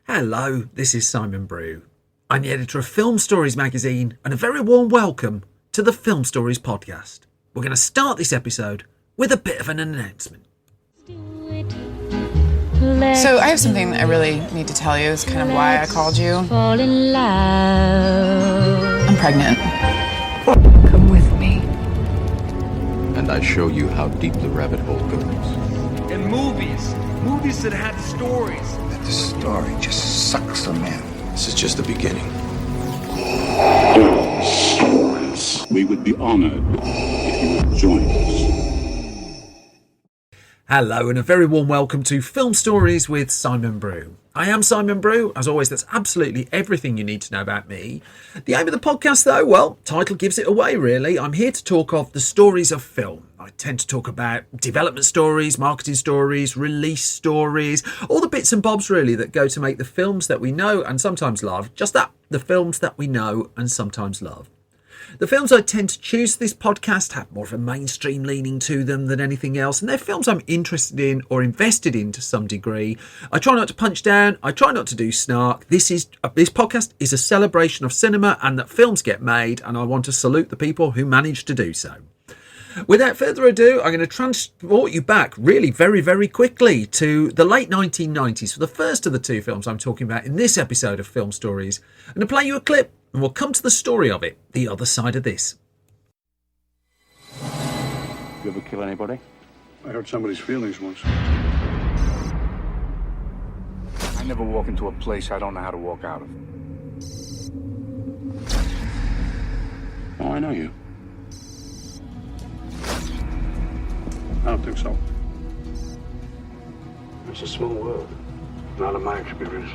Hello, this is Simon Brew. I'm the editor of Film Stories magazine, and a very warm welcome to the Film Stories podcast. We're going to start this episode with a bit of an announcement. So I have something I really need to tell you. It's kind of why I called you. Fall in love. I'm pregnant. Come with me. And I show you how deep the rabbit hole goes. And movies that had stories. That the story just sucks them in. This is just the beginning. Stories. We would be honored if you would join us. Hello, and a very warm welcome to Film Stories with Simon Brew. I am Simon Brew. As always, that's absolutely everything you need to know about me. The aim of the podcast, though, well, title gives it away, really. I'm here to talk of the stories of film. I tend to talk about development stories, marketing stories, release stories, all the bits and bobs, really, that go to make the films that we know and sometimes love. Just that, the films that we know and sometimes love. The films I tend to choose for this podcast have more of a mainstream leaning to them than anything else, and they're films I'm interested in or invested in to some degree. I try not to punch down, I try not to do snark. This podcast is a celebration of cinema and that films get made, and I want to salute the people who managed to do so. Without further ado, I'm going to transport you back really very, very quickly to the late 1990s for the first of the two films I'm talking about in this episode of Film Stories. I'm going to play you a clip and we'll come to the story of it the other side of this. You ever kill anybody? I hurt somebody's feelings once. I never walk into a place I don't know how to walk out of. Oh, I know you. I don't think so. It's a small world. Not of my experience.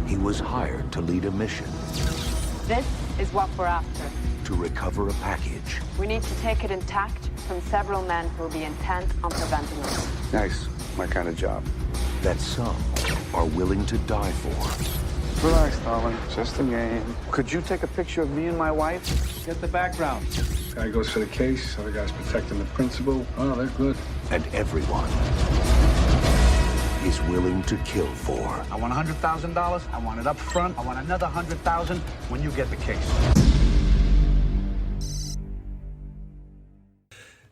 He was hired to lead a mission, This is what we're after. to recover a package. We need to take it intact from several men who will be intent on preventing us. Nice. My kind of job. That some are willing to die for. Relax, darling. Just a game. Could you take a picture of me and my wife? Get the background. Guy goes for the case, other guy's protecting the principal. Oh, they're good. And everyone is willing to kill for. I want $100,000. I want it up front. I want another $100,000 when you get the case.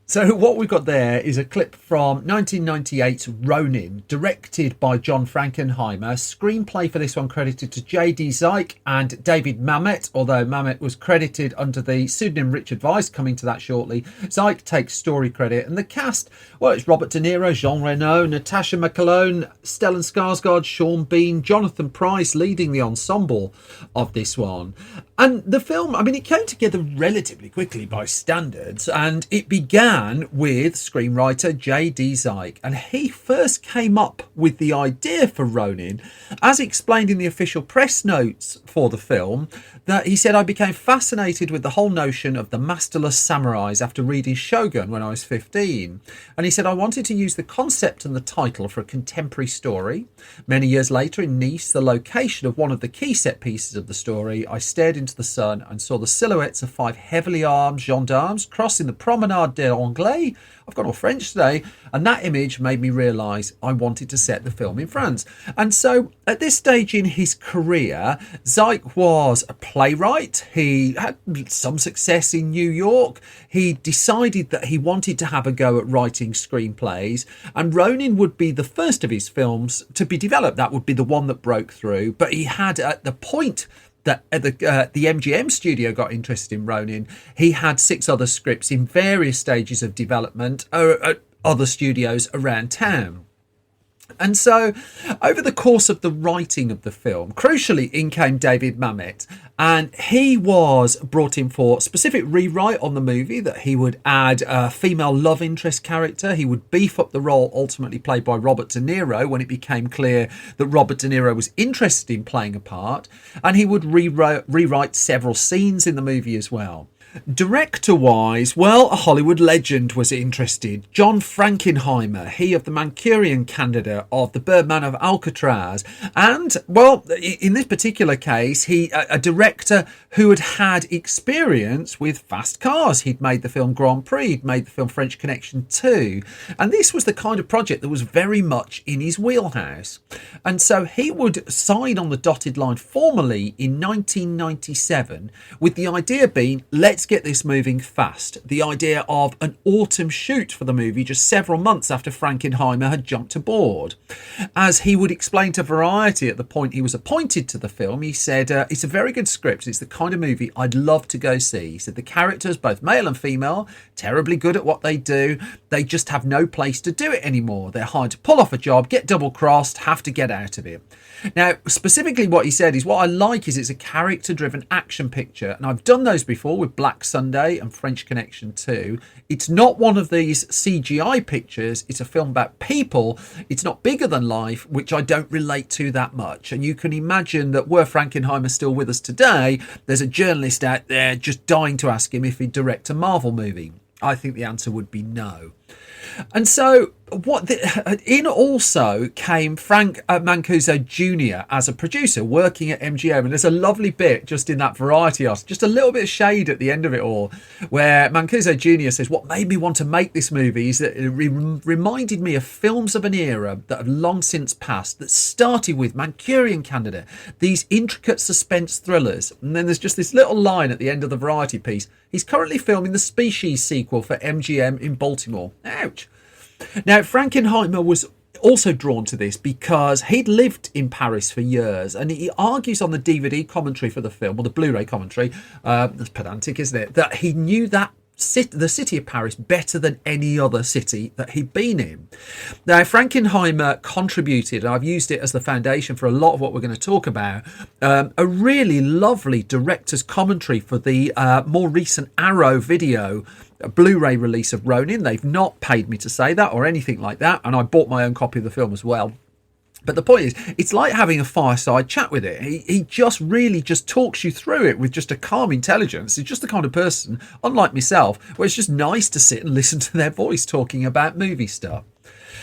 So what we've got there is a clip from 1998's Ronin, directed by John Frankenheimer. Screenplay for this one credited to J.D. Zeik and David Mamet, although Mamet was credited under the pseudonym Richard Weisz, coming to that shortly. Zeik takes story credit, and the cast, well, it's Robert De Niro, Jean Reno, Natasha McElhone, Stellan Skarsgård, Sean Bean, Jonathan Pryce leading the ensemble of this one. And the film, I mean, it came together relatively quickly by standards, and it began with screenwriter J.D. Zeik, and he first came up with the idea for Ronin, as explained in the official press notes for the film, that he said, "I became fascinated with the whole notion of the masterless samurais after reading Shogun when I was 15. And he said, I wanted to use the concept and the title for a contemporary story. Many years later in Nice, the location of one of the key set pieces of the story, I stared into the sun and saw the silhouettes of 5 heavily armed gendarmes crossing the Promenade des Anglais." I've got all French today. And that image made me realise I wanted to set the film in France. And so at this stage in his career, Zeik was a playwright. He had some success in New York. He decided that he wanted to have a go at writing screenplays. And Ronin would be the first of his films to be developed. That would be the one that broke through. But he had, at the point that the MGM studio got interested in Ronin, he had 6 other scripts in various stages of development at other studios around town. And so over the course of the writing of the film, crucially in came David Mamet, and he was brought in for specific rewrite on the movie, that he would add a female love interest character. He would beef up the role ultimately played by Robert De Niro when it became clear that Robert De Niro was interested in playing a part, and he would rewrite several scenes in the movie as well. Director-wise, well, a Hollywood legend was interested. John Frankenheimer, he of the Manchurian Candidate, of the Birdman of Alcatraz. And, well, in this particular case, a director who had had experience with fast cars. He'd made the film Grand Prix, he'd made the film French Connection 2. And this was the kind of project that was very much in his wheelhouse. And so he would sign on the dotted line formally in 1997 with the idea being, let's get this moving fast. The idea of an autumn shoot for the movie just several months after Frankenheimer had jumped aboard. As he would explain to Variety at the point he was appointed to the film, he said, it's a very good script. It's the kind of movie I'd love to go see. He said the characters, both male and female, terribly good at what they do. They just have no place to do it anymore. They're hired to pull off a job, get double-crossed, have to get out of it. Now, specifically what he said is, what I like is it's a character-driven action picture, and I've done those before with Black Sunday and French Connection 2. It's not one of these CGI pictures. It's a film about people. It's not bigger than life, which I don't relate to that much. And you can imagine that were Frankenheimer still with us today, there's a journalist out there just dying to ask him if he'd direct a Marvel movie. I think the answer would be no. And so in also came Frank Mancuso Jr. as a producer working at MGM. And there's a lovely bit just in that Variety article, just a little bit of shade at the end of it all, where Mancuso Jr. says, what made me want to make this movie is that it reminded me of films of an era that have long since passed, that started with Manchurian Candidate, these intricate suspense thrillers. And then there's just this little line at the end of the Variety piece. He's currently filming the Species sequel for MGM in Baltimore. Ouch. Now, Frankenheimer was also drawn to this because he'd lived in Paris for years, and he argues on the DVD commentary for the film, or the Blu-ray commentary, that's pedantic, isn't it, that he knew that the city of Paris better than any other city that he'd been in. Now, Frankenheimer contributed, and I've used it as the foundation for a lot of what we're going to talk about, a really lovely director's commentary for the more recent Arrow video Blu-ray release of Ronin. They've not paid me to say that or anything like that, and I bought my own copy of the film as well. But the point is, it's like having a fireside chat with it. He just really just talks you through it with just a calm intelligence. He's just the kind of person, unlike myself, where it's just nice to sit and listen to their voice talking about movie stuff.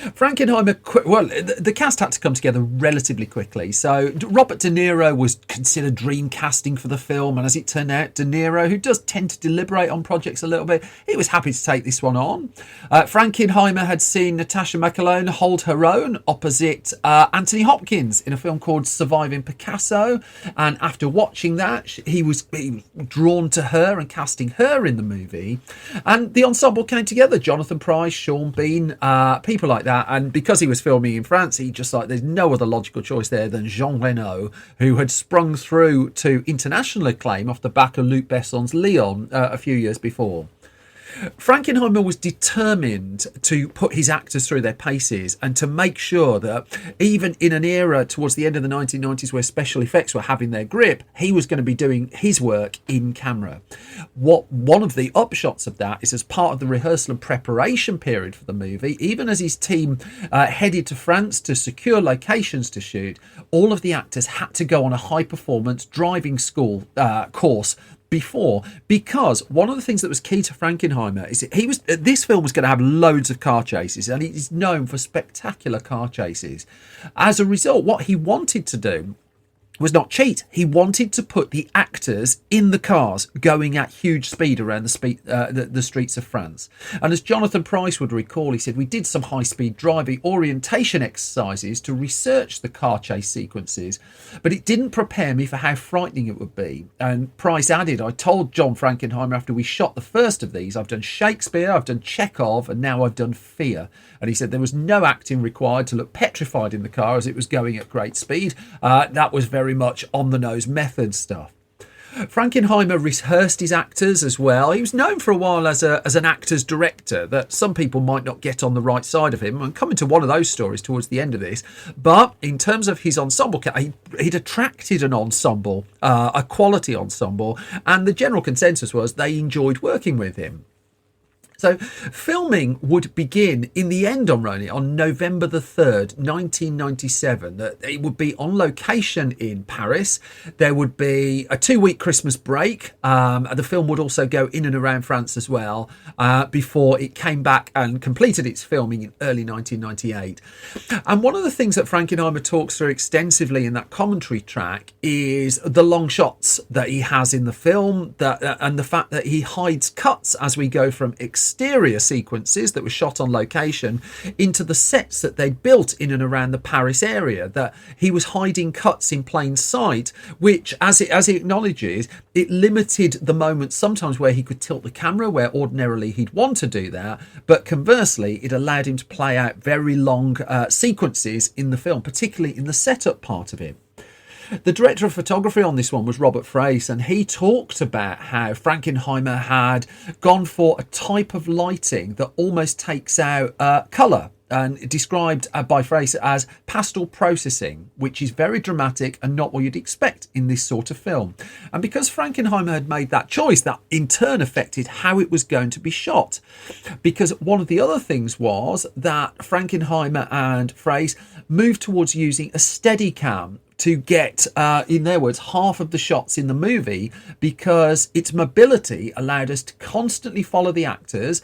Frankenheimer, well, the cast had to come together relatively quickly. So Robert De Niro was considered dream casting for the film, and as it turned out, De Niro, who does tend to deliberate on projects a little bit, he was happy to take this one on. Frankenheimer had seen Natasha McElhone hold her own opposite Anthony Hopkins in a film called Surviving Picasso, and after watching that, he was drawn to her and casting her in the movie. And the ensemble came together: Jonathan Pryce, Sean Bean, people like that. And because he was filming in France, he just like, there's no other logical choice there than Jean Reno, who had sprung through to international acclaim off the back of Luc Besson's Leon a few years before. Frankenheimer was determined to put his actors through their paces and to make sure that even in an era towards the end of the 1990s where special effects were having their grip, he was going to be doing his work in camera. One of the upshots of that is, as part of the rehearsal and preparation period for the movie, even as his team headed to France to secure locations to shoot, all of the actors had to go on a high performance driving school course before, because one of the things that was key to Frankenheimer is this film was going to have loads of car chases, and he's known for spectacular car chases. As a result, what he wanted to do was not cheat. He wanted to put the actors in the cars going at huge speed around the streets of France. And as Jonathan Pryce would recall, he said, we did some high-speed driving orientation exercises to research the car chase sequences, but it didn't prepare me for how frightening it would be. And Pryce added, I told John Frankenheimer after we shot the first of these, I've done Shakespeare, I've done Chekhov, and now I've done Fear. And he said there was no acting required to look petrified in the car as it was going at great speed. That was very much on-the-nose method stuff. Frankenheimer rehearsed his actors as well. He was known for a while as an actor's director, that some people might not get on the right side of him. I'm coming to one of those stories towards the end of this. But in terms of his ensemble, he'd attracted an ensemble, a quality ensemble, and the general consensus was they enjoyed working with him. So filming would begin in the end on Ronin on November the 3rd, 1997. It would be on location in Paris. There would be a 2-week Christmas break. The film would also go in and around France as well before it came back and completed its filming in early 1998. And one of the things that Frankenheimer talks through extensively in that commentary track is the long shots that he has in the film, and the fact that he hides cuts as we go from exterior sequences that were shot on location into the sets that they built in and around the Paris area, that he was hiding cuts in plain sight, which, as he acknowledges, it limited the moments sometimes where he could tilt the camera, where ordinarily he'd want to do that, but conversely it allowed him to play out very long sequences in the film, particularly in the setup part of it. The director of photography on this one was Robert Frace, and he talked about how Frankenheimer had gone for a type of lighting that almost takes out colour, and described by Fraser as pastel processing, which is very dramatic and not what you'd expect in this sort of film. And because Frankenheimer had made that choice, that in turn affected how it was going to be shot. Because one of the other things was that Frankenheimer and Fraser moved towards using a Steadicam to get, in their words, half of the shots in the movie, because its mobility allowed us to constantly follow the actors.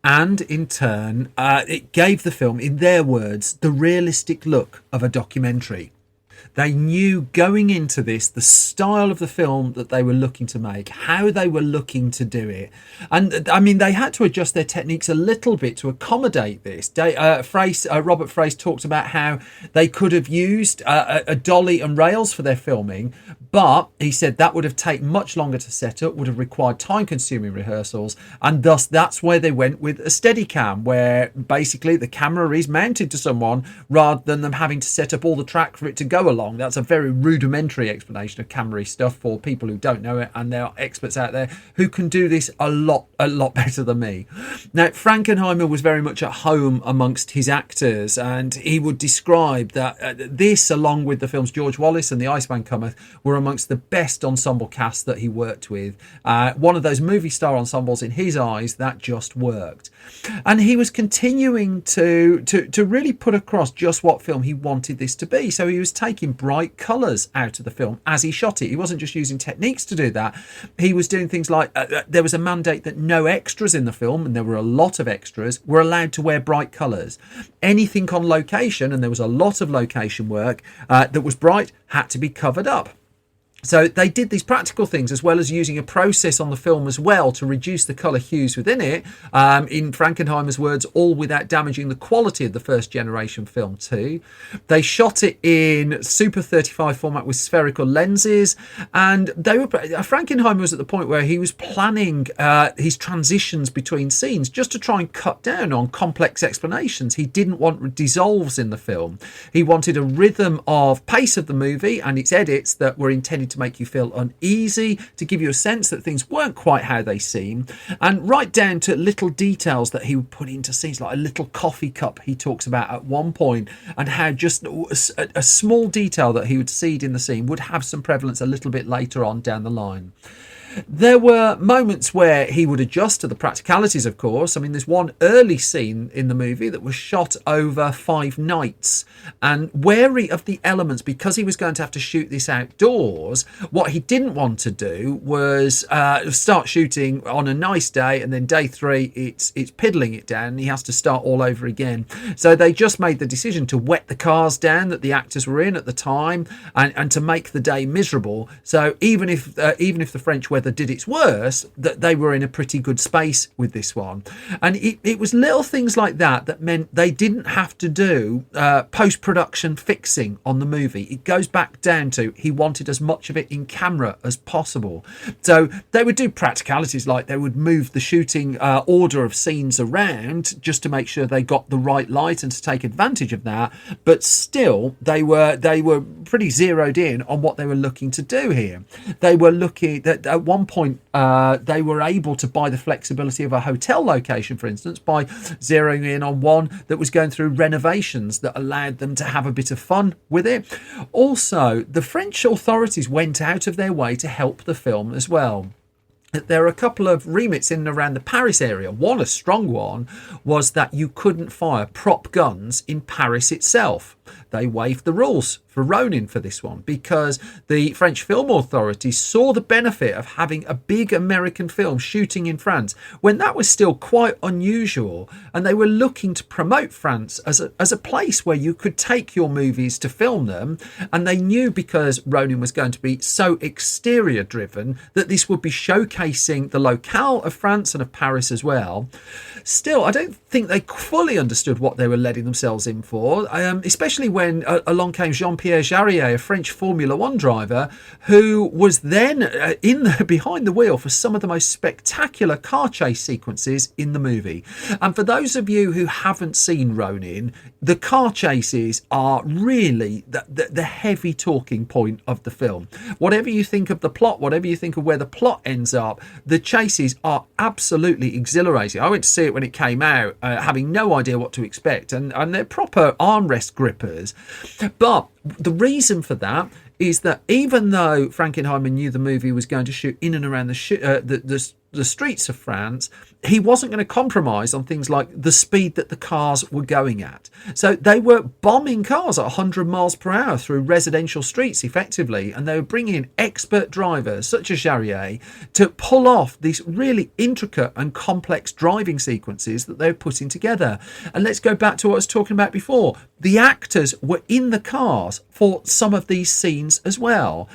And in turn, it gave the film, in their words, the realistic look of a documentary. They knew going into this the style of the film that they were looking to make, how they were looking to do it. And I mean, they had to adjust their techniques a little bit to accommodate this. Robert Frace talked about how they could have used a dolly and rails for their filming, but he said that would have taken much longer to set up, would have required time-consuming rehearsals, and thus that's where they went with a Steadicam, where basically the camera is mounted to someone rather than them having to set up all the track for it to go along. That's a very rudimentary explanation of camera stuff for people who don't know it, and there are experts out there who can do this a lot better than me. Now, Frankenheimer was very much at home amongst his actors, and he would describe that this, along with the films George Wallace and The Iceman Cometh, were amongst the best ensemble casts that he worked with. One of those movie star ensembles in his eyes that just worked. And he was continuing to really put across just what film he wanted this to be. So he was taking bright colours out of the film as he shot it. He wasn't just using techniques to do that. He was doing things like, there was a mandate that no extras in the film, and there were a lot of extras, were allowed to wear bright colours. Anything on location, and there was a lot of location work that was bright, had to be covered up. So they did these practical things, as well as using a process on the film as well to reduce the colour hues within it, in Frankenheimer's words, all without damaging the quality of the first generation film too. They shot it in Super 35 format with spherical lenses, and Frankenheimer was at the point where he was planning his transitions between scenes just to try and cut down on complex explanations. He didn't want dissolves in the film. He wanted a rhythm of pace of the movie and its edits that were intended to make you feel uneasy, to give you a sense that things weren't quite how they seem, and right down to little details that he would put into scenes, like a little coffee cup he talks about at one point, and how just a small detail that he would seed in the scene would have some prevalence a little bit later on down the line. There were moments where he would adjust to the practicalities, of course. I mean, there's one early scene in the movie that was shot over 5 nights, and wary of the elements, because he was going to have to shoot this outdoors, what he didn't want to do was start shooting on a nice day, and then day 3 it's piddling it down and he has to start all over again. So they just made the decision to wet the cars down that the actors were in at the time, and to make the day miserable. So even if the French weather did its worst, that they were in a pretty good space with this one. And it was little things like that meant they didn't have to do post-production fixing on the movie. It goes back down to he wanted as much of it in camera as possible. So they would do practicalities, like they would move the shooting order of scenes around just to make sure they got the right light and to take advantage of that, but still they were pretty zeroed in on what they were looking to do here. They were looking at one point they were able to buy the flexibility of a hotel location, for instance, by zeroing in on one that was going through renovations that allowed them to have a bit of fun with it. Also, the French authorities went out of their way to help the film as well. there are a couple of remits in and around the Paris area. One, a strong one, was that you couldn't fire prop guns in Paris itself. They waived the rules for Ronin for this one because the French film authorities saw the benefit of having a big American film shooting in France when that was still quite unusual, and they were looking to promote France as a place where you could take your movies to film them. And they knew, because Ronin was going to be so exterior driven, that this would be showcasing the locale of France and of Paris as well. Still, I don't think they fully understood what they were letting themselves in for, especially when along came Jean-Pierre Jarier, a French Formula One driver, who was then behind the wheel for some of the most spectacular car chase sequences in the movie. And for those of you who haven't seen Ronin, the car chases are really the heavy talking point of the film. Whatever you think of the plot, whatever you think of where the plot ends up, the chases are absolutely exhilarating. I went to see it when it came out, having no idea what to expect, and they're proper armrest grippers. But the reason for that is that even though Frankenheimer knew the movie was going to shoot in and around the streets of France, he wasn't going to compromise on things like the speed that the cars were going at. So they were bombing cars at 100 miles per hour through residential streets effectively, and they were bringing in expert drivers such as Jarier to pull off these really intricate and complex driving sequences that they were putting together. And let's go back to what I was talking about before. The actors were in the cars for some of these scenes as well.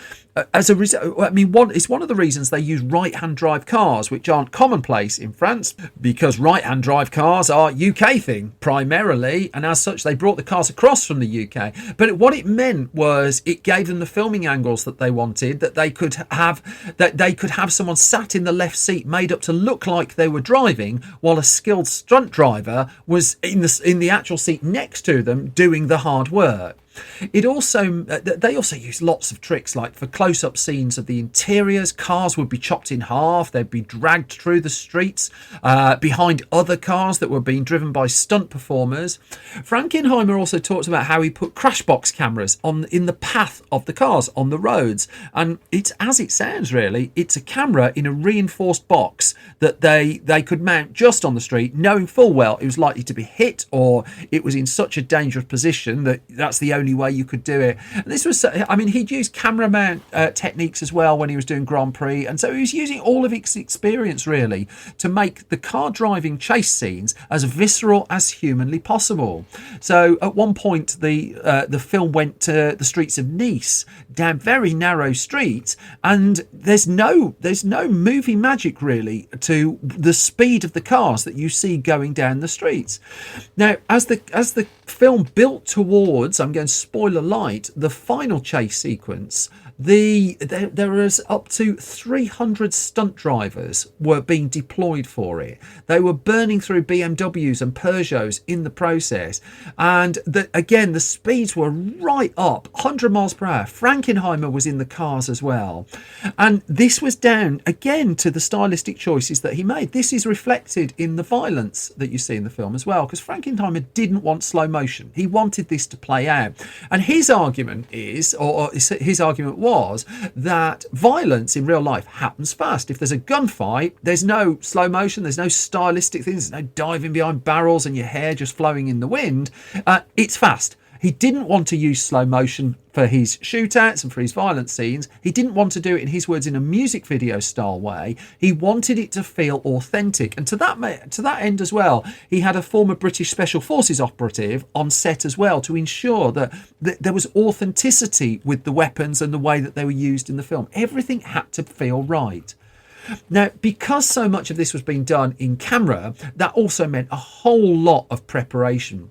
As a result, I mean, it's one of the reasons they use right-hand drive cars, which aren't commonplace in France, because right-hand drive cars are UK thing primarily, and as such, they brought the cars across from the UK. But what it meant was it gave them the filming angles that they wanted, that they could have someone sat in the left seat made up to look like they were driving, while a skilled stunt driver was in the actual seat next to them doing the hard work. They also used lots of tricks, like for close-up scenes of the interiors, cars would be chopped in half, they'd be dragged through the streets behind other cars that were being driven by stunt performers. Frankenheimer also talks about how he put crash box cameras in the path of the cars on the roads, and it's as it sounds really. It's a camera in a reinforced box that they could mount just on the street, knowing full well it was likely to be hit, or it was in such a dangerous position that that's the only way you could do it. And this was, I mean, he'd used camera mount techniques as well when he was doing Grand Prix, and so he was using all of his experience really to make the car driving chase scenes as visceral as humanly possible. So at one point the film went to the streets of Nice, down very narrow streets, and there's no movie magic really to the speed of the cars that you see going down the streets. Now as the film built towards, I'm going to spoiler light, the final chase sequence, there was up to 300 stunt drivers were being deployed for it. They were burning through BMWs and Peugeots in the process, and again the speeds were right up 100 miles per hour. Frankenheimer was in the cars as well, and this was down again to the stylistic choices that he made. This is reflected in the violence that you see in the film as well, because Frankenheimer didn't want slow motion. He wanted this to play out, and his argument was that violence in real life happens fast. If there's a gunfight, there's no slow motion, there's no stylistic things, there's no diving behind barrels and your hair just flowing in the wind. It's fast. He didn't want to use slow motion for his shootouts and for his violent scenes. He didn't want to do it, in his words, in a music video style way. He wanted it to feel authentic. And to that end as well, he had a former British Special Forces operative on set as well to ensure that there was authenticity with the weapons and the way that they were used in the film. Everything had to feel right. Now, because so much of this was being done in camera, that also meant a whole lot of preparation.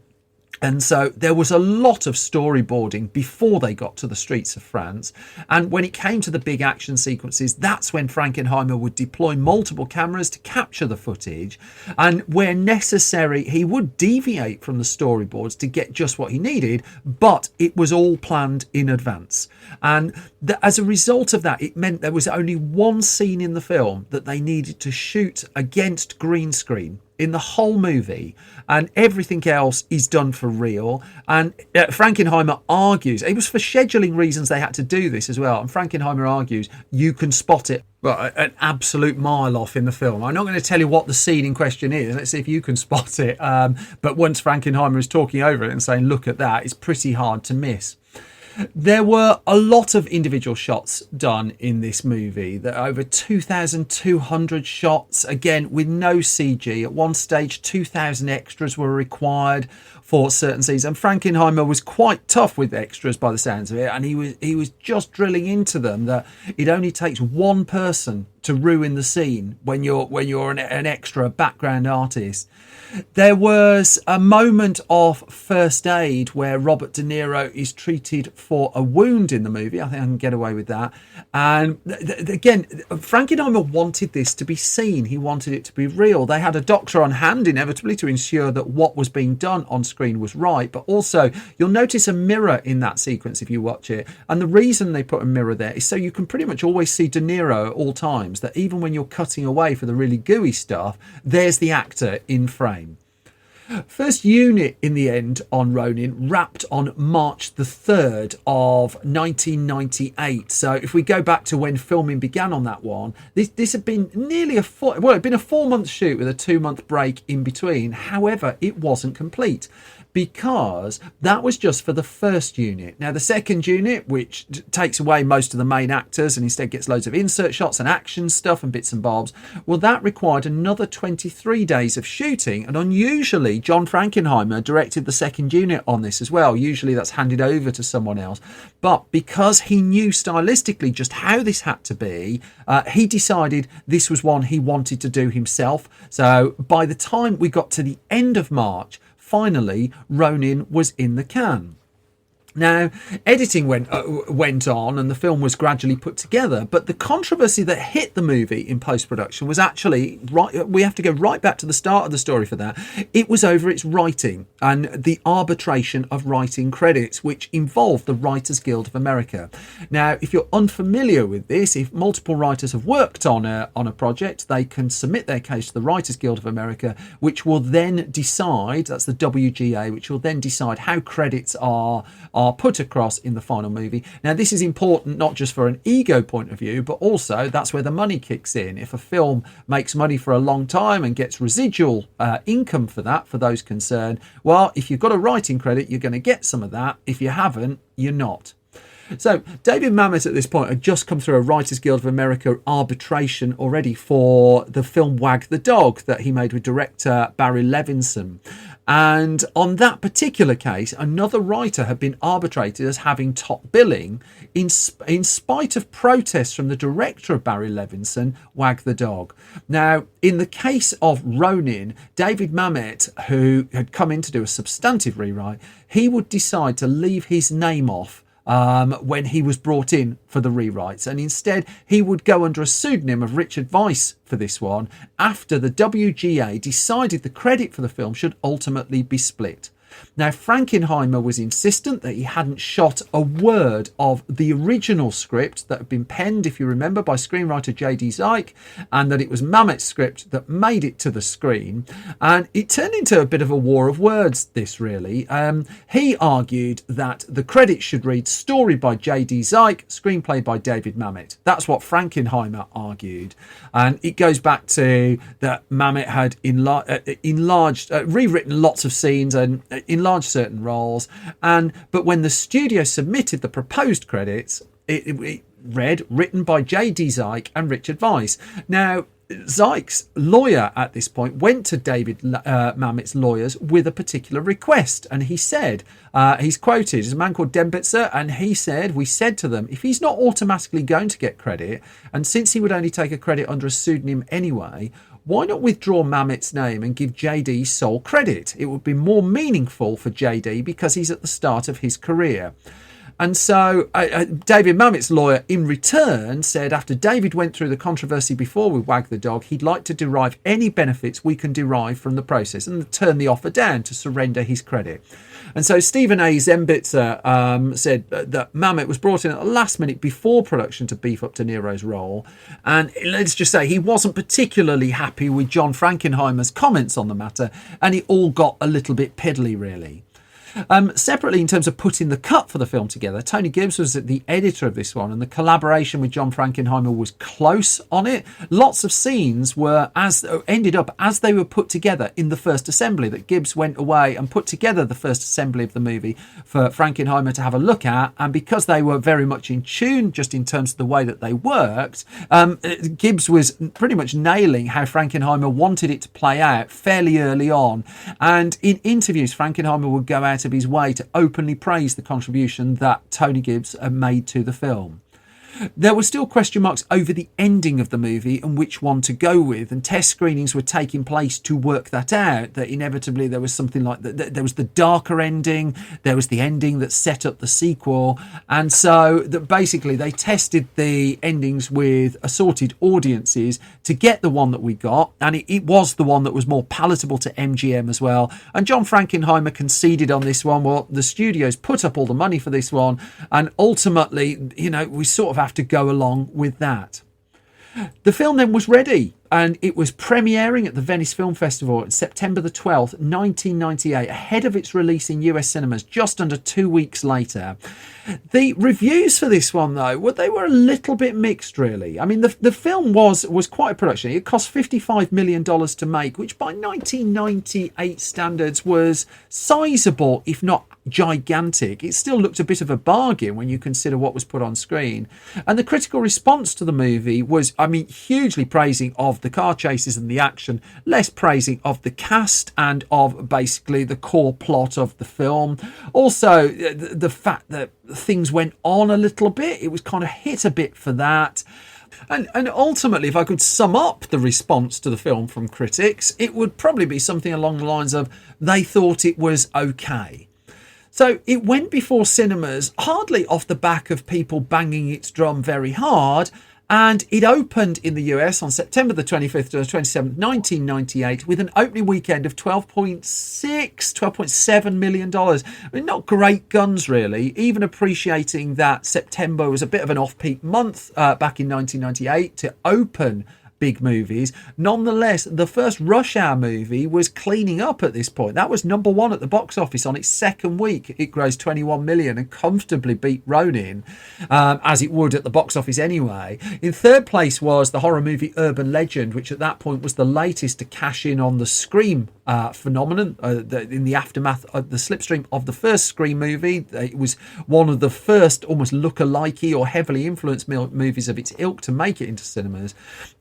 And so there was a lot of storyboarding before they got to the streets of France. And when it came to the big action sequences, that's when Frankenheimer would deploy multiple cameras to capture the footage. And where necessary, he would deviate from the storyboards to get just what he needed, but it was all planned in advance. And as a result of that, it meant there was only one scene in the film that they needed to shoot against green screen. in the whole movie, and everything else is done for real. And Frankenheimer argues it was for scheduling reasons they had to do this as well. And Frankenheimer argues you can spot it an absolute mile off in the film. I'm not going to tell you what the scene in question is. Let's see if you can spot it. But once Frankenheimer is talking over it and saying, "Look at that," it's pretty hard to miss. There were a lot of individual shots done in this movie. There are over 2,200 shots, again, with no CG. At one stage, 2,000 extras were required for certain scenes. And Frankenheimer was quite tough with extras by the sounds of it. And he was just drilling into them that it only takes one person to ruin the scene when you're an extra background artist. There was a moment of first aid where Robert De Niro is treated for a wound in the movie. I think I can get away with that. And again, Frankenheimer wanted this to be seen. He wanted it to be real. They had a doctor on hand, inevitably, to ensure that what was being done on screen was right. But also, you'll notice a mirror in that sequence if you watch it. And the reason they put a mirror there is so you can pretty much always see De Niro at all times, that even when you're cutting away for the really gooey stuff, there's the actor in frame. First unit in the end on Ronin wrapped on March the 3rd of 1998. So if we go back to when filming began on that one, this had been nearly it'd been a 4-month shoot with a 2-month break in between. However, it wasn't complete, because that was just for the first unit. Now, the second unit, which takes away most of the main actors and instead gets loads of insert shots and action stuff and bits and bobs, well, that required another 23 days of shooting. And unusually, John Frankenheimer directed the second unit on this as well. Usually that's handed over to someone else. But because he knew stylistically just how this had to be, he decided this was one he wanted to do himself. So by the time we got to the end of March, finally, Ronin was in the can. Now, editing went on and the film was gradually put together, but the controversy that hit the movie in post-production was actually, we have to go right back to the start of the story for that. It was over its writing and the arbitration of writing credits, which involved the Writers Guild of America. Now, if you're unfamiliar with this, if multiple writers have worked on a project, they can submit their case to the Writers Guild of America, which will then decide, that's the WGA, which will then decide how credits are put across in the final movie. Now, this is important not just for an ego point of view, but also that's where the money kicks in. If a film makes money for a long time and gets residual income for that, for those concerned, well, if you've got a writing credit, you're going to get some of that. If you haven't, you're not. So David Mamet at this point had just come through a Writers Guild of America arbitration already for the film Wag the Dog that he made with director Barry Levinson. And on that particular case, another writer had been arbitrated as having top billing in spite of protests from the director of Barry Levinson, Wag the Dog. Now, in the case of Ronin, David Mamet, who had come in to do a substantive rewrite, he would decide to leave his name off when he was brought in for the rewrites, and instead he would go under a pseudonym of Richard Weiss for this one after the WGA decided the credit for the film should ultimately be split. Now, Frankenheimer was insistent that he hadn't shot a word of the original script that had been penned, if you remember, by screenwriter J.D. Zeik, and that it was Mamet's script that made it to the screen. And it turned into a bit of a war of words, this really. He argued that the credits should read story by J.D. Zeik, screenplay by David Mamet. That's what Frankenheimer argued. And it goes back to that Mamet had rewritten lots of scenes and enlarged certain roles, but when the studio submitted the proposed credits, it read written by J.D. Zeik and Richard Weiss. Now, Zeik's lawyer at this point went to David Mamet's lawyers with a particular request, and he said, he's quoted, there's a man called Dembitzer, and he said, we said to them, if he's not automatically going to get credit, and since he would only take a credit under a pseudonym anyway, why not withdraw Mamet's name and give JD sole credit? It would be more meaningful for JD because he's at the start of his career. And so David Mamet's lawyer in return said after David went through the controversy before with Wag the Dog, he'd like to derive any benefits we can derive from the process and turn the offer down to surrender his credit. And so Stephen A. Zembitzer said that Mamet was brought in at the last minute before production to beef up De Niro's role. And let's just say he wasn't particularly happy with John Frankenheimer's comments on the matter, and it all got a little bit piddly, really. Separately, in terms of putting the cut for the film together, Tony Gibbs was the editor of this one, and the collaboration with John Frankenheimer was close on it. Lots of scenes ended up as they were put together in the first assembly, that Gibbs went away and put together the first assembly of the movie for Frankenheimer to have a look at. And because they were very much in tune, just in terms of the way that they worked, Gibbs was pretty much nailing how Frankenheimer wanted it to play out fairly early on. And in interviews, Frankenheimer would go out of his way to openly praise the contribution that Tony Gibbs made to the film. There were still question marks over the ending of the movie and which one to go with, and test screenings were taking place to work that out, that inevitably there was something like that. There was the darker ending, there was the ending that set up the sequel, and so that basically they tested the endings with assorted audiences to get the one that we got, and it was the one that was more palatable to MGM as well. And John Frankenheimer conceded on this one. Well, the studios put up all the money for this one, and ultimately, we sort of have to go along with that. The film then was ready, and it was premiering at the Venice Film Festival on September the 12th, 1998, ahead of its release in US cinemas just under 2 weeks later. The reviews for this one, though, they were a little bit mixed, really. I mean, the film was quite a production. It cost $55 million to make, which by 1998 standards was sizable, if not gigantic. It still looked a bit of a bargain when you consider what was put on screen. And the critical response to the movie was, hugely praising of the car chases and the action, less praising of the cast and of basically the core plot of the film. Also, the fact that things went on a little bit, it was kind of hit a bit for that. And ultimately, if I could sum up the response to the film from critics, it would probably be something along the lines of they thought it was okay. So it went before cinemas, hardly off the back of people banging its drum very hard, and it opened in the US on September the 25th to the 27th, 1998, with an opening weekend of $12.7 million. Not great guns, really, even appreciating that September was a bit of an off-peak month back in 1998 to open big movies. Nonetheless, the first Rush Hour movie was cleaning up at this point. That was number one at the box office on its second week. It grossed 21 million and comfortably beat Ronin, as it would at the box office anyway. In third place was the horror movie Urban Legend, which at that point was the latest to cash in on the Scream phenomenon in the aftermath of the slipstream of the first Scream movie. It was one of the first almost look-alikey or heavily influenced movies of its ilk to make it into cinemas.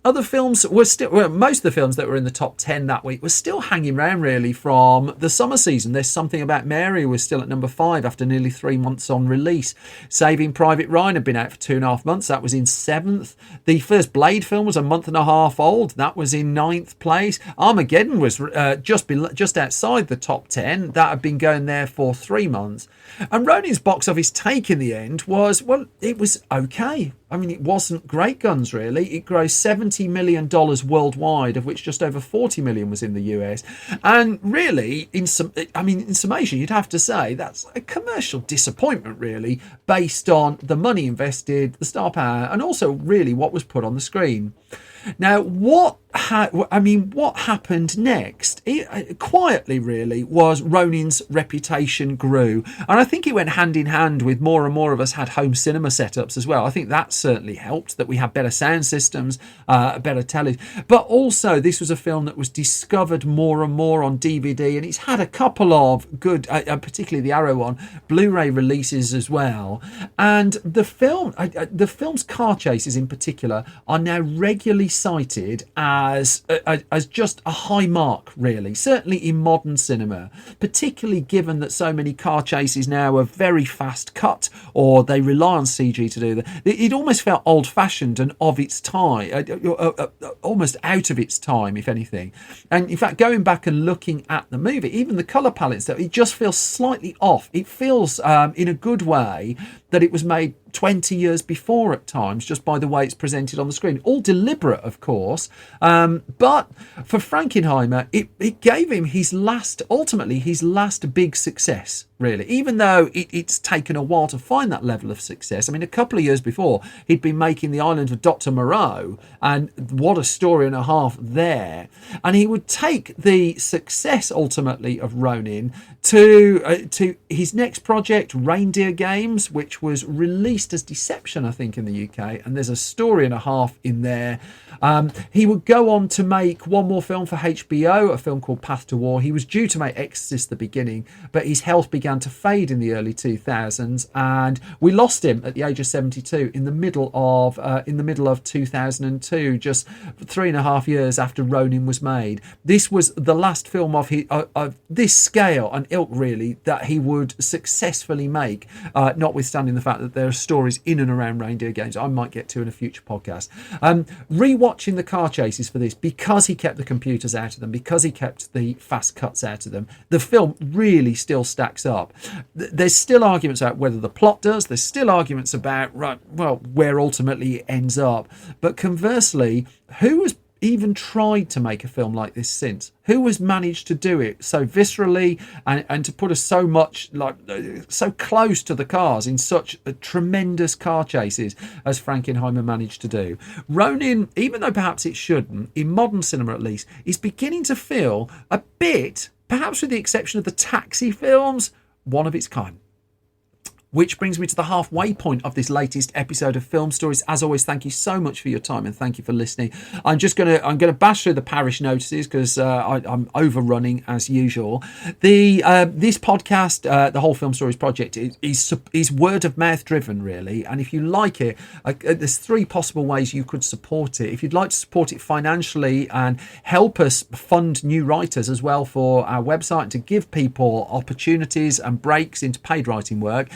Other films were most of the films that were in the top 10 that week were still hanging around really from the summer season. There's Something About Mary was still at number 5 after nearly 3 months on release. Saving Private Ryan had been out for 2.5 months. That was in 7th. The first Blade film was a month and a half old. That was in 9th place. Armageddon was just outside the top 10. That had been going there for 3 months. And Ronin's box office take in the end was, well, it was okay. It wasn't great guns, really. It grossed $70 million worldwide, of which just over 40 million was in the US. And really, in summation, you'd have to say that's a commercial disappointment, really, based on the money invested, the star power, and also really what was put on the screen. Now, what happened next? Quietly, really, was Ronin's reputation grew. And I think it went hand in hand with more and more of us had home cinema setups as well. I think that certainly helped, that we had better sound systems, better telly. But also, this was a film that was discovered more and more on DVD, and it's had a couple of good, particularly the Arrow one, Blu-ray releases as well. And the film's car chases in particular are now regularly cited as just a high mark, really, certainly in modern cinema, particularly given that so many car chases now are very fast cut, or they rely on CG to do that. It almost felt old-fashioned and of its time, almost out of its time, if anything. And in fact, going back and looking at the movie, even the colour palette, it just feels slightly off. It feels, in a good way, that it was made 20 years before at times, just by the way it's presented on the screen. All deliberate, of course, but for Frankenheimer, it gave him ultimately his last big success, really, even though it's taken a while to find that level of success. I mean, a couple of years before, he'd been making The Island of Dr. Moreau, and what a story and a half there. And he would take the success, ultimately, of Ronin to his next project, Reindeer Games, which was released as Deception, I think, in the UK, and there's a story and a half in there. He would go on to make one more film for HBO, a film called Path to War. He was due to make Exorcist the beginning, but his health began to fade in the early 2000s, and we lost him at the age of 72 in the middle of 2002, just 3.5 years after Ronin was made. This was the last film of this scale and ilk, really, that he would successfully make, notwithstanding the fact that there are stories in and around Reindeer Games I might get to in a future podcast. Rewatching the car chases for this, because he kept the computers out of them, because he kept the fast cuts out of them, the film really still stacks up. There's still arguments about whether the plot does, there's still arguments about where ultimately it ends up, but conversely, who has even tried to make a film like this since? Who has managed to do it so viscerally and to put us so much, so close to the cars in such tremendous car chases as Frankenheimer managed to do? Ronin, even though perhaps it shouldn't, in modern cinema at least, is beginning to feel a bit, perhaps with the exception of the Taxi films, one of its kind. Which brings me to the halfway point of this latest episode of Film Stories. As always, thank you so much for your time and thank you for listening. I'm gonna bash through the parish notices because I'm overrunning as usual. This podcast, the whole Film Stories project, is word of mouth driven, really. And if you like it, there's 3 possible ways you could support it. If you'd like to support it financially and help us fund new writers as well for our website, and to give people opportunities and breaks into paid writing work,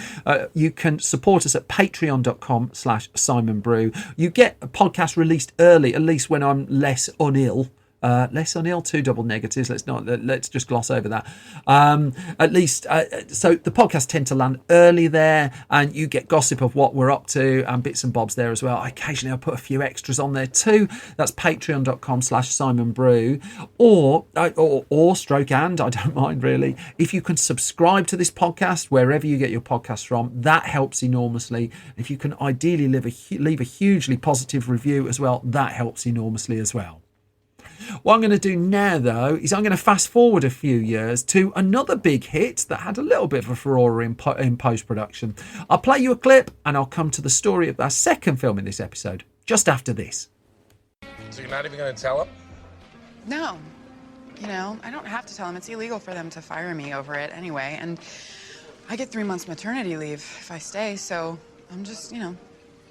you can support us at patreon.com/Simon Brew. You get a podcast released early, at least when I'm less unill. 2 double negatives. Let's just gloss over that. At least, so the podcasts tend to land early there, and you get gossip of what we're up to and bits and bobs there as well. Occasionally I'll put a few extras on there too. That's patreon.com/Simon Brew, or stroke and, I don't mind really. If you can subscribe to this podcast wherever you get your podcasts from, that helps enormously. If you can ideally leave a hugely positive review as well, that helps enormously as well. What I'm going to do now, though, is I'm going to fast forward a few years to another big hit that had a little bit of a furore in post-production. I'll play you a clip and I'll come to the story of our second film in this episode just after this. So you're not even going to tell him? No. I don't have to tell him. It's illegal for them to fire me over it anyway. And I get 3 months maternity leave if I stay, so I'm just, not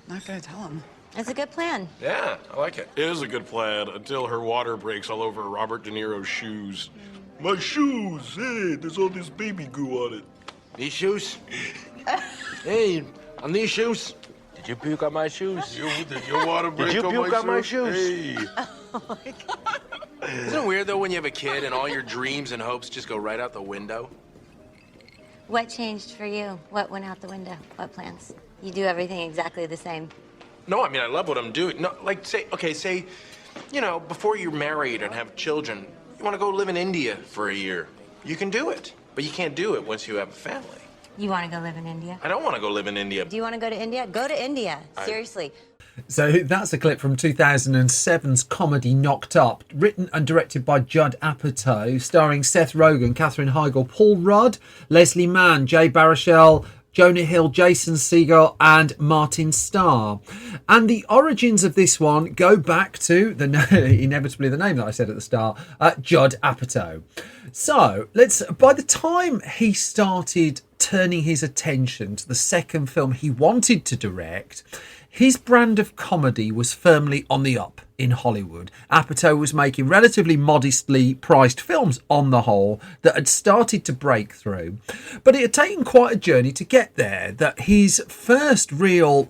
going to tell him. It's a good plan. Yeah, I like it. It is a good plan until her water breaks all over Robert De Niro's shoes. My shoes! Hey, there's all this baby goo on it. These shoes? Hey, on these shoes? Did you puke on my shoes? Did your water break Did you puke on my shoes? Hey. Oh my God. Isn't it weird, though, when you have a kid and all your dreams and hopes just go right out the window? What changed for you? What went out the window? What plans? You do everything exactly the same. No, I mean, I love what I'm doing. No, say, before you're married and have children, you want to go live in India for a year. You can do it, but you can't do it once you have a family. You want to go live in India? I don't want to go live in India. Do you want to go to India? Go to India. Seriously. So that's a clip from 2007's comedy Knocked Up, written and directed by Judd Apatow, starring Seth Rogen, Katherine Heigl, Paul Rudd, Leslie Mann, Jay Baruchel, Jonah Hill, Jason Segel and Martin Starr. And the origins of this one go back to inevitably the name that I said at the start, Judd Apatow. So by the time he started turning his attention to the second film he wanted to direct, His brand of comedy was firmly on the up in Hollywood. Apatow was making relatively modestly priced films on the whole that had started to break through. But it had taken quite a journey to get there, that his first real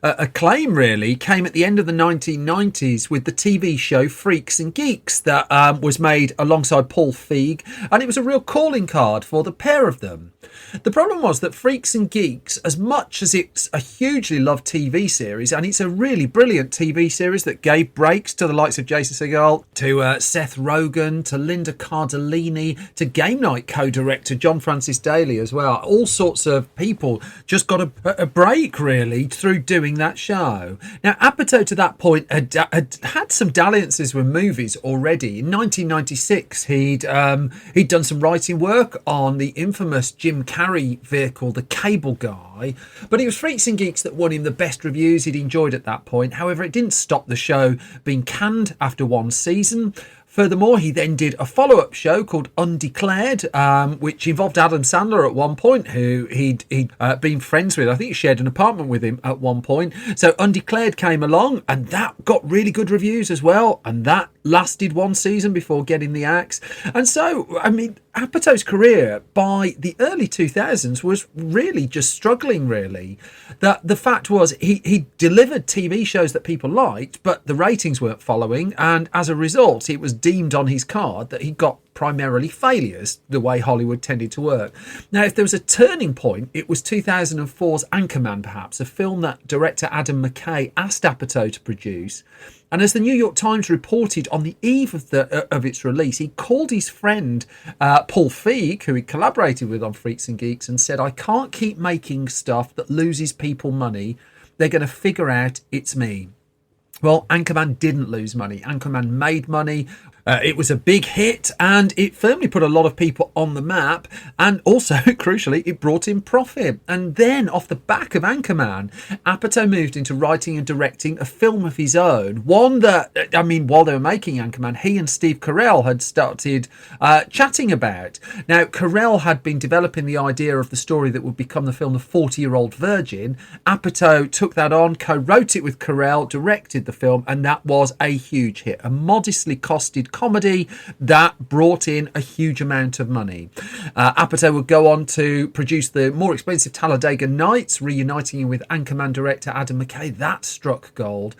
acclaim really came at the end of the 1990s with the TV show Freaks and Geeks that was made alongside Paul Feig, and it was a real calling card for the pair of them. The problem was that Freaks and Geeks, as much as it's a hugely loved TV series, and it's a really brilliant TV series that gave breaks to the likes of Jason Segel, to Seth Rogen, to Linda Cardellini, to Game Night co-director John Francis Daley as well. All sorts of people just got a break, really, through doing that show. Now, Apatow to that point had some dalliances with movies already. In 1996, he'd done some writing work on the infamous Jim Carrey vehicle, The Cable Guy, but it was Freaks and Geeks that won him the best reviews he'd enjoyed at that point. However, it didn't stop the show being canned after one season. Furthermore, he then did a follow-up show called Undeclared, which involved Adam Sandler at one point, who he'd been friends with. I think he shared an apartment with him at one point. So Undeclared came along, and that got really good reviews as well. And that lasted one season before getting the axe. And so, I mean, Apatow's career by the early 2000s was really just struggling, really. The fact was he delivered TV shows that people liked, but the ratings weren't following. And as a result, it was deemed on his card that he got primarily failures, the way Hollywood tended to work. Now, if there was a turning point, it was 2004's Anchorman, perhaps, a film that director Adam McKay asked Apatow to produce. And as the New York Times reported on the eve of its release, he called his friend Paul Feig, who he collaborated with on Freaks and Geeks, and said, "I can't keep making stuff that loses people money. They're going to figure out it's me." Well, Anchorman didn't lose money. Anchorman made money. It was a big hit, and it firmly put a lot of people on the map, and also, crucially, it brought in profit. And then, off the back of Anchorman, Apatow moved into writing and directing a film of his own, one that, I mean, while they were making Anchorman, he and Steve Carell had started chatting about. Now, Carell had been developing the idea of the story that would become the film The 40-Year-Old Virgin. Apatow took that on, co-wrote it with Carell, directed the film, and that was a huge hit, a modestly costed comedy that brought in a huge amount of money. Apatow would go on to produce the more expensive Talladega Nights, reuniting him with Anchorman director Adam McKay. That struck gold.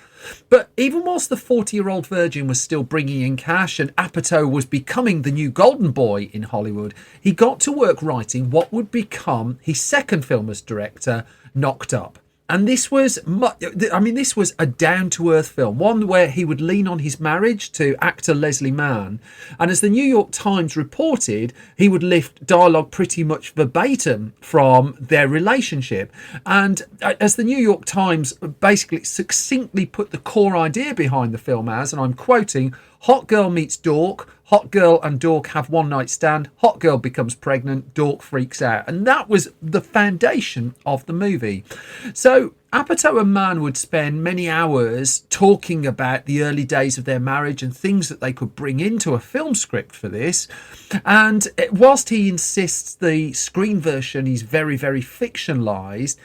But even whilst the 40-Year-Old Virgin was still bringing in cash and Apatow was becoming the new golden boy in Hollywood, he got to work writing what would become his second film as director, Knocked Up. And this was a down-to-earth film, one where he would lean on his marriage to actor Leslie Mann. And as the New York Times reported, he would lift dialogue pretty much verbatim from their relationship. And as the New York Times basically succinctly put the core idea behind the film as, and I'm quoting, "Hot girl meets dork, hot girl and dork have one night stand, hot girl becomes pregnant, dork freaks out." And that was the foundation of the movie. So Apatow and Mann would spend many hours talking about the early days of their marriage and things that they could bring into a film script for this. And whilst he insists the screen version is very, very fictionalised,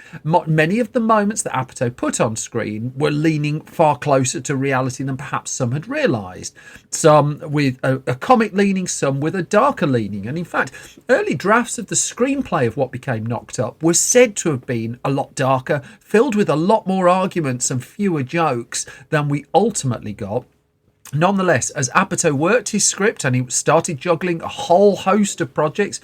many of the moments that Apatow put on screen were leaning far closer to reality than perhaps some had realised. Some with a comic leaning, some with a darker leaning. And in fact, early drafts of the screenplay of what became Knocked Up were said to have been a lot darker, filled with a lot more arguments and fewer jokes than we ultimately got. Nonetheless, as Apatow worked his script and he started juggling a whole host of projects,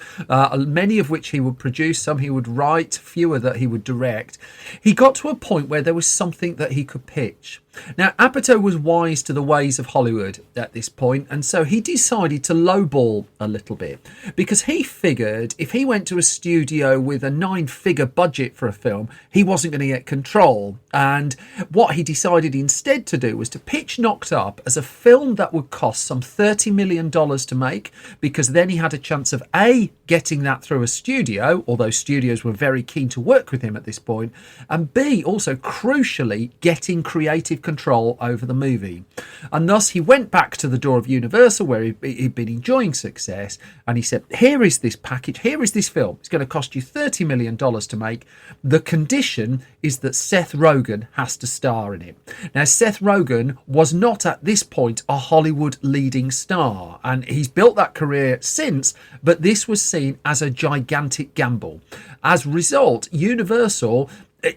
many of which he would produce, some he would write, fewer that he would direct, he got to a point where there was something that he could pitch. Now, Apatow was wise to the ways of Hollywood at this point, and so he decided to lowball a little bit, because he figured if he went to a studio with a 9-figure budget for a film, he wasn't going to get control. And what he decided instead to do was to pitch Knocked Up as a film that would cost some $30 million to make, because then he had a chance of A, getting that through a studio, although studios were very keen to work with him at this point, and B, also crucially, getting creative control over the movie. And thus he went back to the door of Universal, where he'd been enjoying success, and he said, here is this package, here is this film. It's going to cost you $30 million to make. The condition is that Seth Rogen has to star in it. Now, Seth Rogen was not at this point a Hollywood leading star, and he's built that career since, but this was seen as a gigantic gamble. As a result, Universal,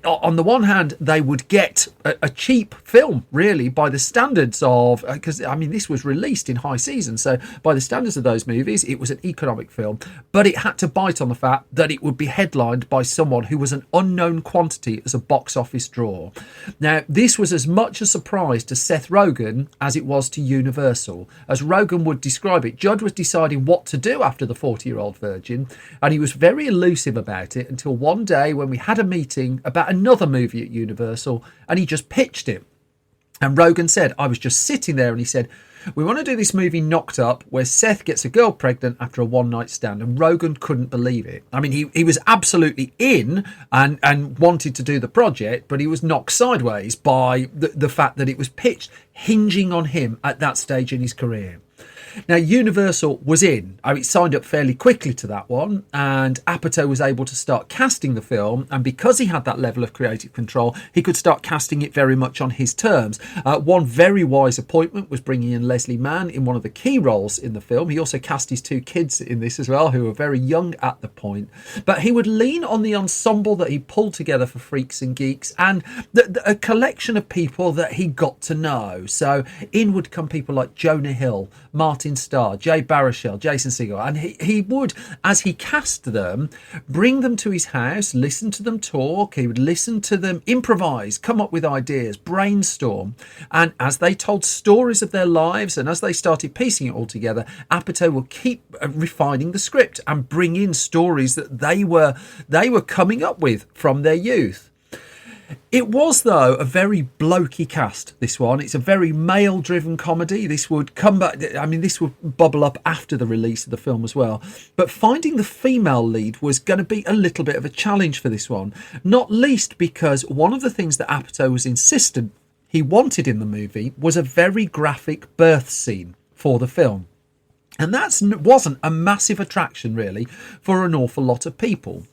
on the one hand, they would get a cheap film, really, by the standards of, because I mean, this was released in high season, so by the standards of those movies, it was an economic film, but it had to bite on the fact that it would be headlined by someone who was an unknown quantity as a box office draw. Now, this was as much a surprise to Seth Rogen as it was to Universal. As Rogen would describe it, Judd was deciding what to do after The 40-Year-Old Virgin, and he was very elusive about it until one day when we had a meeting about another movie at Universal, and he just pitched it. And Rogen said, I was just sitting there, and he said, we want to do this movie Knocked Up, where Seth gets a girl pregnant after a one-night stand. And Rogen couldn't believe it. I mean, he was absolutely in and wanted to do the project, but he was knocked sideways by the fact that it was pitched hinging on him at that stage in his career. Now, Universal was in. It signed up fairly quickly to that one, and Apatow was able to start casting the film, and because he had that level of creative control, he could start casting it very much on his terms. One very wise appointment was bringing in Leslie Mann in one of the key roles in the film. He also cast his two kids in this as well, who were very young at the point. But he would lean on the ensemble that he pulled together for Freaks and Geeks, and a collection of people that he got to know. So in would come people like Jonah Hill, Martin Starr, Jay Baruchel, Jason Segel, and he would, as he cast them, bring them to his house, listen to them talk. He would listen to them improvise, come up with ideas, brainstorm, and as they told stories of their lives and as they started piecing it all together, Apatow will keep refining the script and bring in stories that they were coming up with from their youth. It was, though, a very blokey cast, this one. It's a very male-driven comedy. This would come back, I mean, this would bubble up after the release of the film as well. But finding the female lead was going to be a little bit of a challenge for this one, not least because one of the things that Apatow was insistent he wanted in the movie was a very graphic birth scene for the film. And that wasn't a massive attraction, really, for an awful lot of people.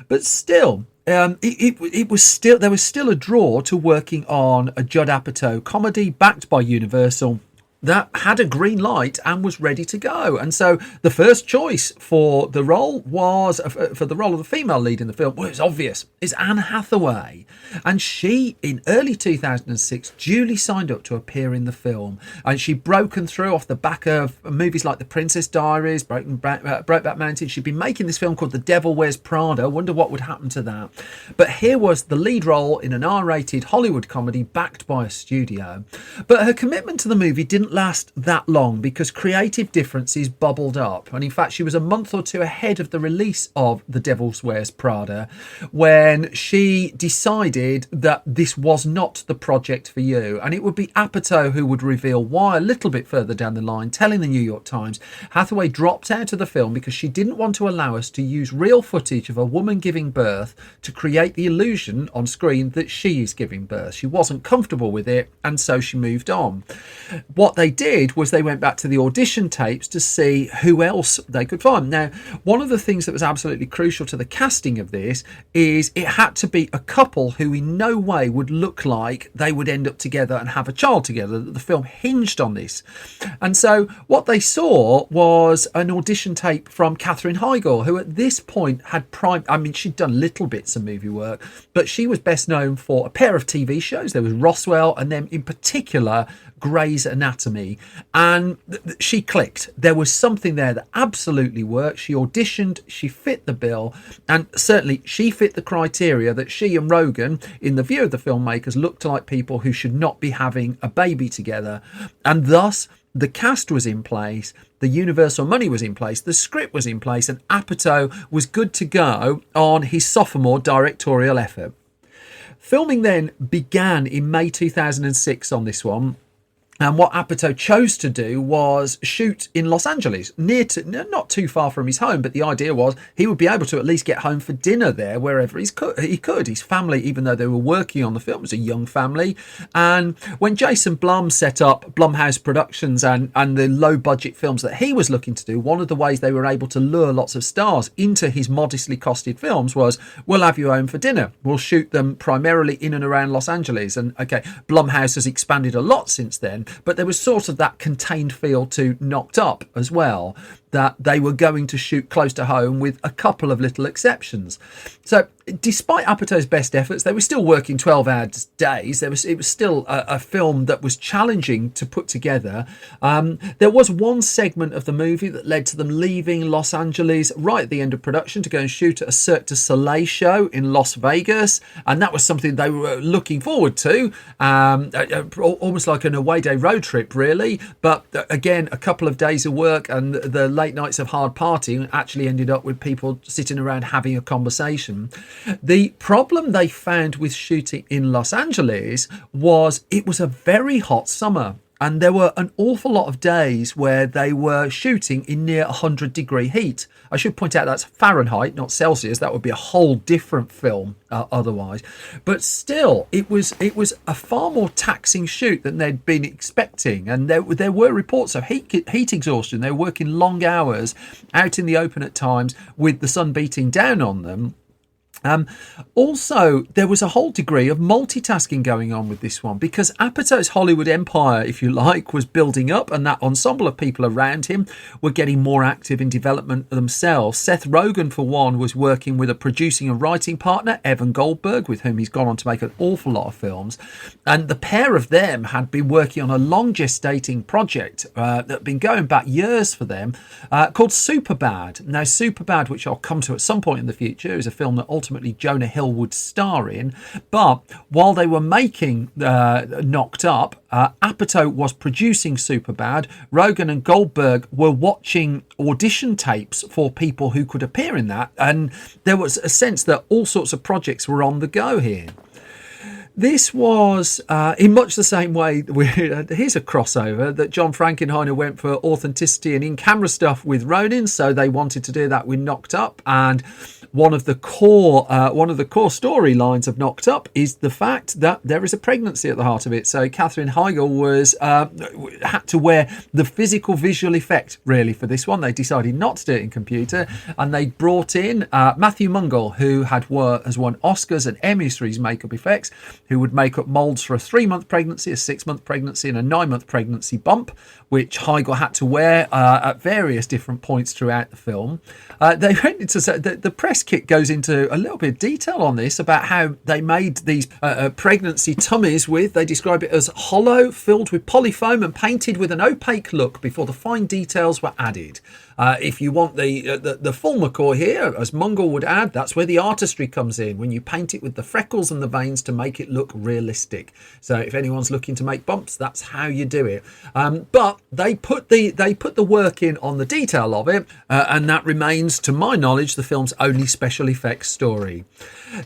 But still, it was still, there was still a draw to working on a Judd Apatow comedy backed by Universal that had a green light and was ready to go. And so the first choice for the role was, for the role of the female lead in the film, well, it was obvious, is Anne Hathaway. And she, in early 2006, duly signed up to appear in the film. And she'd broken through off the back of movies like The Princess Diaries, Brokeback Mountain. She'd been making this film called The Devil Wears Prada. Wonder what would happen to that. But here was the lead role in an R-rated Hollywood comedy backed by a studio. But her commitment to the movie didn't last that long because creative differences bubbled up. And in fact, she was a month or two ahead of the release of The Devil Wears Prada when she decided that this was not the project for you. And it would be Apatow who would reveal why a little bit further down the line, telling the New York Times Hathaway dropped out of the film because she didn't want to allow us to use real footage of a woman giving birth to create the illusion on screen that she is giving birth. She wasn't comfortable with it, and so she moved on. What they did was they went back to the audition tapes to see who else they could find. Now, one of the things that was absolutely crucial to the casting of this is it had to be a couple who in no way would look like they would end up together and have a child together. The film hinged on this. And so what they saw was an audition tape from Katherine Heigl, who at this point had she'd done little bits of movie work, but she was best known for a pair of TV shows. There was Roswell, and then in particular Grey's Anatomy, and she clicked. There was something there that absolutely worked. She auditioned, she fit the bill, and certainly she fit the criteria that she and Rogen, in the view of the filmmakers, looked like people who should not be having a baby together. And thus the cast was in place, the Universal money was in place, the script was in place, and Apatow was good to go on his sophomore directorial effort. Filming then began in May 2006 on this one. And what Apatow chose to do was shoot in Los Angeles, not too far from his home. But the idea was he would be able to at least get home for dinner there wherever he could. His family, even though they were working on the film, was a young family. And when Jason Blum set up Blumhouse Productions and the low budget films that he was looking to do, one of the ways they were able to lure lots of stars into his modestly costed films was, we'll have you home for dinner. We'll shoot them primarily in and around Los Angeles. And okay, Blumhouse has expanded a lot since then. But there was sort of that contained feel to Knocked Up as well, that they were going to shoot close to home with a couple of little exceptions. So despite Apatow's best efforts, they were still working 12-hour days. It was still a film that was challenging to put together. There was one segment of the movie that led to them leaving Los Angeles right at the end of production to go and shoot at a Cirque du Soleil show in Las Vegas. And that was something they were looking forward to, almost like an away day road trip, really. But again, a couple of days of work and the late nights of hard partying actually ended up with people sitting around having a conversation. The problem they found with shooting in Los Angeles was it was a very hot summer. And there were an awful lot of days where they were shooting in near 100-degree heat. I should point out that's Fahrenheit, not Celsius. That would be a whole different film otherwise. But still, it was a far more taxing shoot than they'd been expecting. And there were reports of heat exhaustion. They were working long hours out in the open at times with the sun beating down on them. Also, there was a whole degree of multitasking going on with this one because Apatow's Hollywood empire, if you like, was building up, and that ensemble of people around him were getting more active in development themselves. Seth Rogen, for one, was working with a producing and writing partner, Evan Goldberg, with whom he's gone on to make an awful lot of films. And the pair of them had been working on a long gestating project that had been going back years for them, called Superbad. Now, Superbad, which I'll come to at some point in the future, is a film that ultimately Jonah Hill would star in. But while they were making Knocked Up, Apatow was producing Superbad. Rogen and Goldberg were watching audition tapes for people who could appear in that, and there was a sense that all sorts of projects were on the go here. This was in much the same way, here's a crossover, that John Frankenheimer went for authenticity and in-camera stuff with Ronin, so they wanted to do that with Knocked Up. And one of the core storylines of Knocked Up is the fact that there is a pregnancy at the heart of it. So Katherine Heigl had to wear the physical visual effect really for this one. They decided not to do it in computer, and they brought in Matthew Mungle, who has won Oscars and Emmys for his makeup effects, who would make up moulds for a 3-month pregnancy, a 6-month pregnancy, and a 9-month pregnancy bump, which Heigl had to wear at various different points throughout the film. They went into the press kit goes into a little bit of detail on this about how they made these pregnancy tummies with. They describe it as hollow, filled with polyfoam, and painted with an opaque look before the fine details were added. If you want the full McCoy here, as Mungle would add, that's where the artistry comes in, when you paint it with the freckles and the veins to make it look realistic. So if anyone's looking to make bumps, that's how you do it. But they put the work in on the detail of it, and that remains, to my knowledge, the film's only special effects story.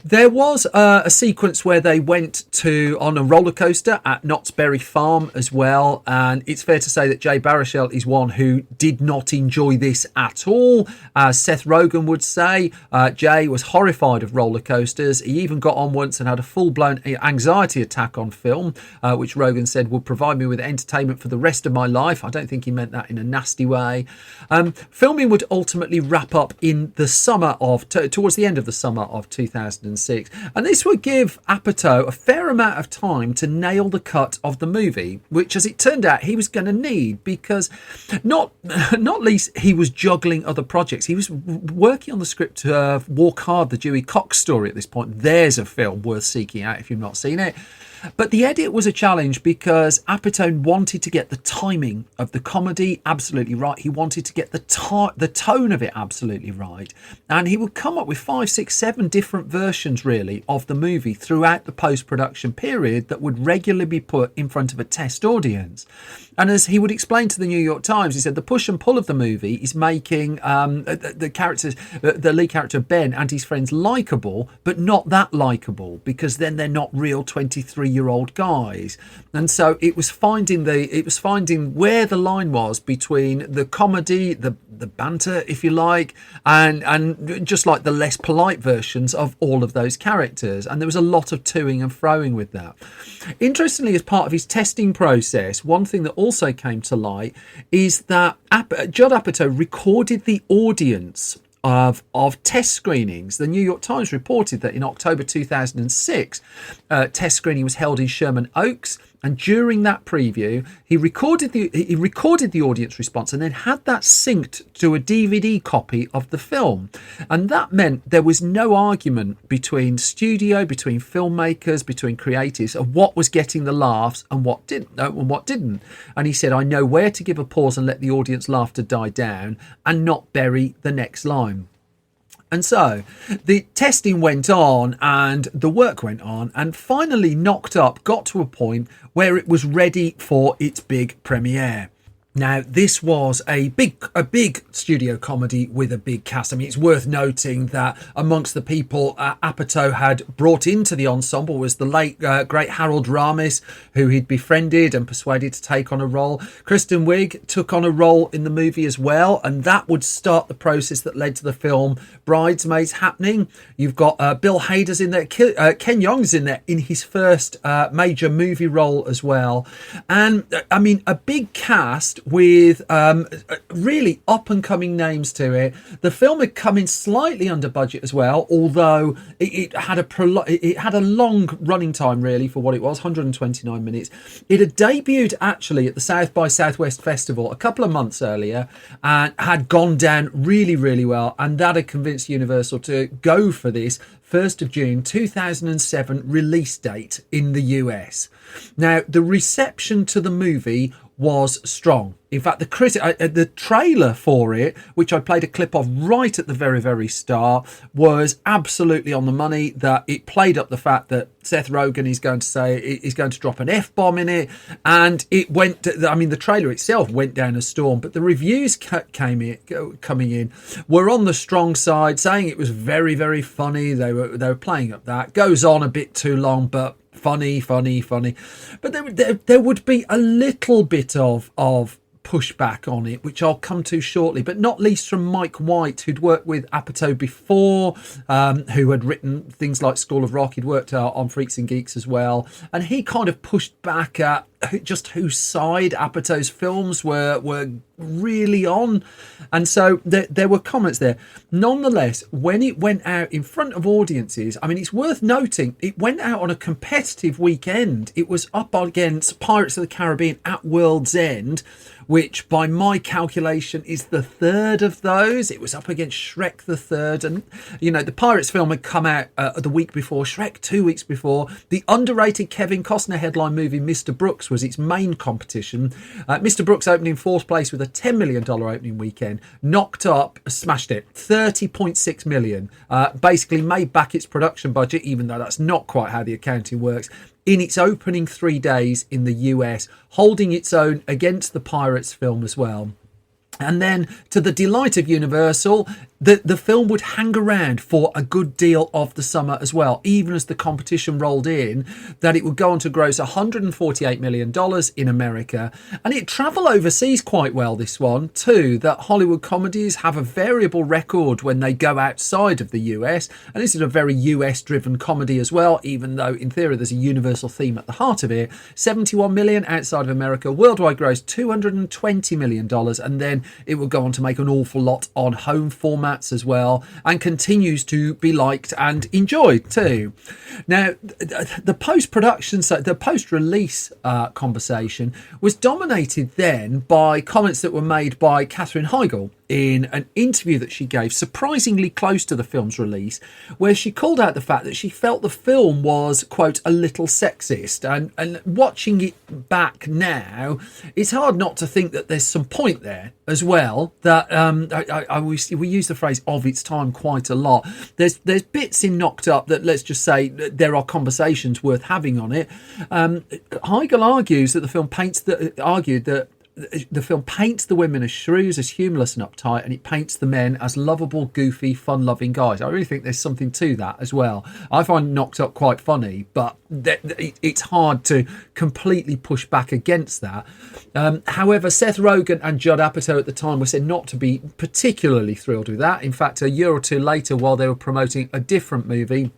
There was a sequence where they went on a roller coaster at Knott's Berry Farm as well, and it's fair to say that Jay Baruchel is one who did not enjoy this at all. As Seth Rogen would say, Jay was horrified of roller coasters. He even got on once and had a full-blown anxiety attack on film, which Rogen said would provide me with entertainment for the rest of my life. I don't think he meant that in a nasty way. Filming would ultimately wrap up in the summer towards the end of the summer of 2006, and this would give Apatow a fair amount of time to nail the cut of the movie, which, as it turned out, he was going to need, because not least he was juggling other projects. He was working on the script of Walk Hard, the Dewey Cox story at this point. There's a film worth seeking out if you've not seen it. But the edit was a challenge because Apatow wanted to get the timing of the comedy absolutely right. He wanted to get the tone of it absolutely right. And he would come up with 5, 6, 7 different versions, really, of the movie throughout the post-production period that would regularly be put in front of a test audience. And as he would explain to the New York Times, he said the push and pull of the movie is making the lead character Ben and his friends likeable, but not that likeable, because then they're not real 23 30-year-old guys. And so it was finding where the line was between the comedy, the banter, if you like, and just like the less polite versions of all of those characters. And there was a lot of toing and froing with that. Interestingly, as part of his testing process, one thing that also came to light is that Judd Apatow recorded the audience of test screenings. The New York Times reported that in October 2006, test screening was held in Sherman Oaks, and during that preview, he recorded the audience response and then had that synced to a DVD copy of the film. And that meant there was no argument between studio, between filmmakers, between creatives of what was getting the laughs and what didn't. And he said, I know where to give a pause and let the audience laughter die down and not bury the next line. And so the testing went on and the work went on, and finally Knocked Up got to a point where it was ready for its big premiere. Now, this was a big studio comedy with a big cast. I mean, it's worth noting that amongst the people Apatow had brought into the ensemble was the late, great Harold Ramis, who he'd befriended and persuaded to take on a role. Kristen Wiig took on a role in the movie as well, and that would start the process that led to the film Bridesmaids happening. You've got Bill Hader's in there, Ken Jeong's in there in his first major movie role as well. And, I mean, a big cast with really up-and-coming names to it. The film had come in slightly under budget as well, although it had a long running time really for what it was, 129 minutes. It had debuted actually at the South by Southwest Festival a couple of months earlier and had gone down really, really well, and that had convinced Universal to go for this 1st of June 2007 release date in the US. Now, the reception to the movie was strong. In fact, the trailer for it, which I played a clip of right at the very, very start, was absolutely on the money. That it played up the fact that Seth Rogen is going to drop an F-bomb in it, and it went. I mean, the trailer itself went down a storm, but the reviews coming in were on the strong side, saying it was very, very funny. They were playing up that. Goes on a bit too long, but funny. But there would be a little bit of pushback on it, which I'll come to shortly, but not least from Mike White, who'd worked with Apatow before, who had written things like School of Rock. He'd worked on Freaks and Geeks as well, and he kind of pushed back at just whose side Apatow's films were really on, and so there were comments there. Nonetheless, when it went out in front of audiences, I mean, it's worth noting it went out on a competitive weekend. It was up against Pirates of the Caribbean at World's End, which by my calculation is the third of those. It was up against Shrek the Third, and you know, the Pirates film had come out the week before, Shrek 2 weeks before. The underrated Kevin Costner headline movie Mr. Brooks was its main competition. Mr. Brooks opened in 4th place with a $10 million opening weekend. Knocked Up smashed it, $30.6 million. Basically made back its production budget, even though that's not quite how the accounting works, in its opening 3 days in the US, holding its own against the Pirates film as well. And then, to the delight of Universal, the film would hang around for a good deal of the summer as well, even as the competition rolled in, that it would go on to gross $148 million in America. And it travelled overseas quite well, this one, too, that Hollywood comedies have a variable record when they go outside of the US. And this is a very US-driven comedy as well, even though, in theory, there's a universal theme at the heart of it. $71 million outside of America, worldwide gross $220 million, and then it will go on to make an awful lot on home formats as well, and continues to be liked and enjoyed too. Now, the post-production, so the post-release conversation was dominated then by comments that were made by Katherine Heigl in an interview that she gave surprisingly close to the film's release, where she called out the fact that she felt the film was, quote, a little sexist. And watching it back now, it's hard not to think that there's some point there as well, that we use the phrase of its time quite a lot. There's bits in Knocked Up that, let's just say, there are conversations worth having on it. Heigl argues that the film argued that the film paints the women as shrews, as humorless and uptight, and it paints the men as lovable, goofy, fun-loving guys. I really think there's something to that as well. I find Knocked Up quite funny, but it's hard to completely push back against that. However, Seth Rogen and Judd Apatow at the time were said not to be particularly thrilled with that. In fact, a year or two later, while they were promoting a different movie,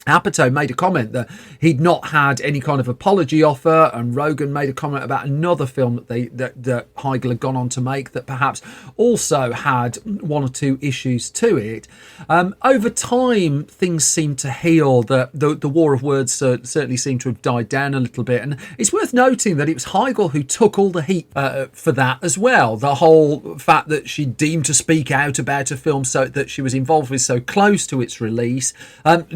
Apatow made a comment that he'd not had any kind of apology offer, and Rogen made a comment about another film that Heigl had gone on to make that perhaps also had one or two issues to it. Over time, things seemed to heal. The war of words certainly seemed to have died down a little bit, and it's worth noting that it was Heigl who took all the heat for that as well. The whole fact that she deemed to speak out about a film so that she was involved with so close to its release,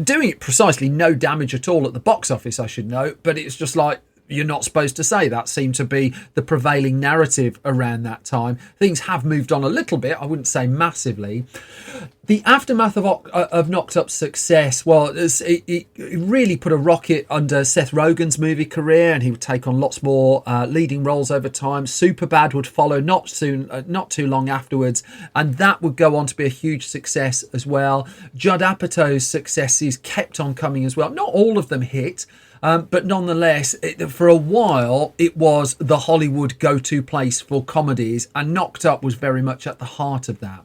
doing it precisely no damage at all at the box office, I should note, but it's just like, you're not supposed to say that. Seemed to be the prevailing narrative around that time. Things have moved on a little bit, I wouldn't say massively. The aftermath of Knocked Up's success, well, it really put a rocket under Seth Rogen's movie career, and he would take on lots more leading roles over time. Superbad would follow not too long afterwards, and that would go on to be a huge success as well. Judd Apatow's successes kept on coming as well. Not all of them hit, but nonetheless, for a while, it was the Hollywood go-to place for comedies, and Knocked Up was very much at the heart of that.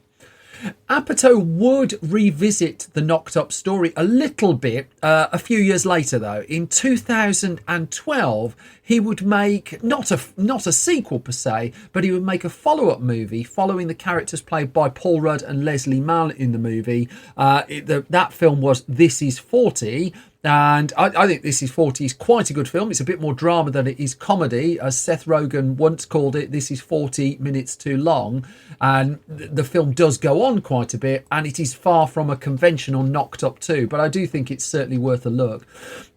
Apatow would revisit the Knocked Up story a little bit a few years later, though. In 2012, he would make not a sequel per se, but he would make a follow-up movie following the characters played by Paul Rudd and Leslie Mann in the movie. That film was This Is 40. And I think This Is 40 is quite a good film. It's a bit more drama than it is comedy. As Seth Rogen once called it, this is 40 minutes too long. And the film does go on quite a bit, and it is far from a conventional Knocked Up 2. But I do think it's certainly worth a look.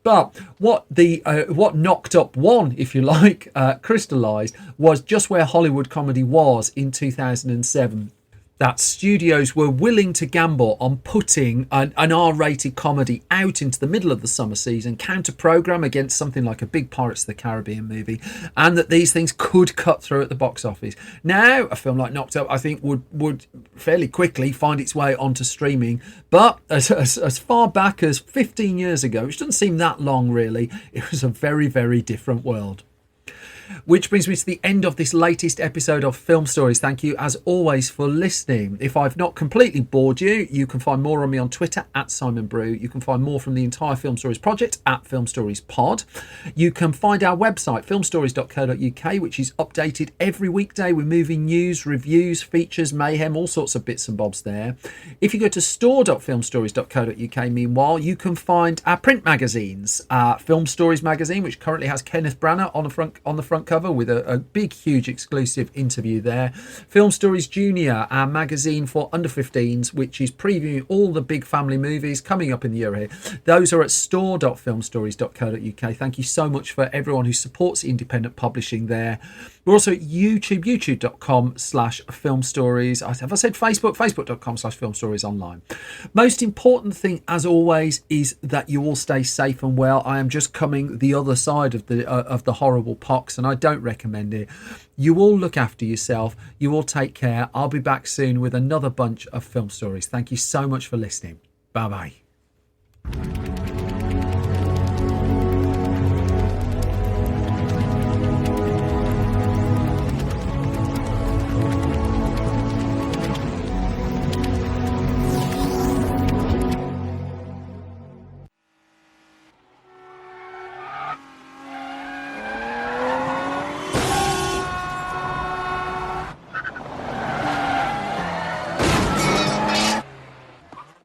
But what Knocked Up 1, if you like, crystallised was just where Hollywood comedy was in 2007. That studios were willing to gamble on putting an R-rated comedy out into the middle of the summer season, counter-program against something like a big Pirates of the Caribbean movie, and that these things could cut through at the box office. Now, a film like Knocked Up, I think, would fairly quickly find its way onto streaming. But as far back as 15 years ago, which doesn't seem that long really, it was a very, very different world. Which brings me to the end of this latest episode of Film Stories. Thank you, as always, for listening. If I've not completely bored you, you can find more on me on Twitter at Simon Brew. You can find more from the entire Film Stories project at Film Stories Pod. You can find our website, filmstories.co.uk, which is updated every weekday with movie news, reviews, features, mayhem, all sorts of bits and bobs there. If you go to store.filmstories.co.uk, meanwhile, you can find our print magazines. Film Stories magazine, which currently has Kenneth Branagh on the front cover with a big, huge exclusive interview there. Film Stories Junior, our magazine for under 15s, which is previewing all the big family movies coming up in the year ahead. Those are at store.filmstories.co.uk. Thank you so much for everyone who supports independent publishing there. We're also at YouTube, youtube.com/film stories. Have I said Facebook? Facebook.com/film stories online. Most important thing, as always, is that you all stay safe and well. I am just coming the other side of the horrible pox, and I don't recommend it. You all look after yourself. You all take care. I'll be back soon with another bunch of film stories. Thank you so much for listening. Bye-bye.